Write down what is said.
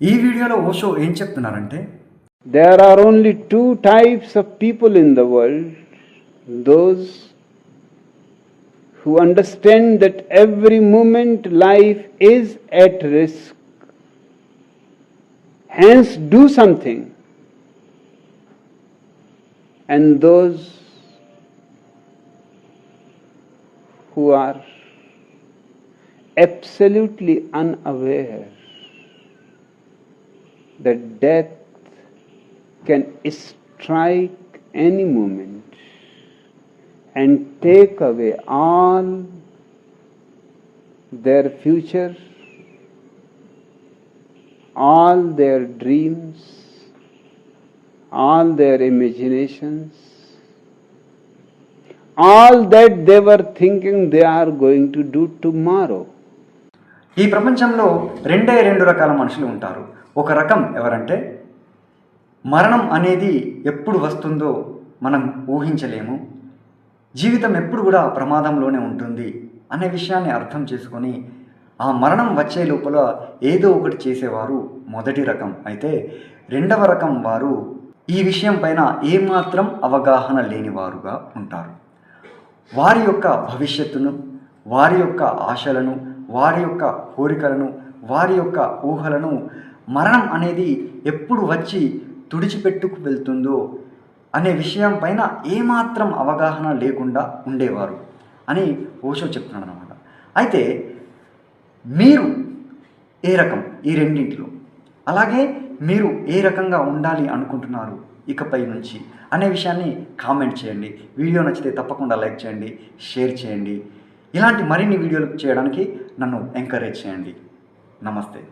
ఈ వీడియోలో ఓషో ఏం చెప్తున్నారంటే there are only two types of people in the world: those who understand that every moment life is at risk, hence do something, and those who are absolutely unaware that death can strike any moment and take away all their future, all their dreams, all their imaginations, all that they were thinking they are going to do tomorrow. ఈ ప్రపంచంలో రెండు రకాల మనుషులు ఉంటారు. ఒక రకం ఎవరంటే మరణం అనేది ఎప్పుడు వస్తుందో మనం ఊహించలేము, జీవితం ఎప్పుడు కూడా ప్రమాదంలోనే ఉంటుంది అనే విషయాన్ని అర్థం చేసుకొని ఆ మరణం వచ్చే లోపల ఏదో ఒకటి చేసేవారు మొదటి రకం. అయితే రెండవ రకం వారు ఈ విషయం పైన ఏమాత్రం అవగాహన లేనివారుగా ఉంటారు. వారి యొక్క భవిష్యత్తును, వారి యొక్క ఆశలను, వారి యొక్క కోరికలను, వారి యొక్క ఊహలను మరణం అనేది ఎప్పుడు వచ్చి తుడిచిపెట్టుకు వెళ్తుందో అనే విషయం పైన ఏమాత్రం అవగాహన లేకుండా ఉండేవారు అని ఓషో చెప్తున్నాడు అన్నమాట. అయితే మీరు ఏ రకం ఈ రెండింటిలో, అలాగే మీరు ఏ రకంగా ఉండాలి అనుకుంటున్నారు ఇకపై నుంచి అనే విషయాన్ని కామెంట్ చేయండి. వీడియో నచ్చితే తప్పకుండా లైక్ చేయండి, షేర్ చేయండి. ఇలాంటి మరిన్ని వీడియోలు చేయడానికి నన్ను ఎంకరేజ్ చేయండి. నమస్తే.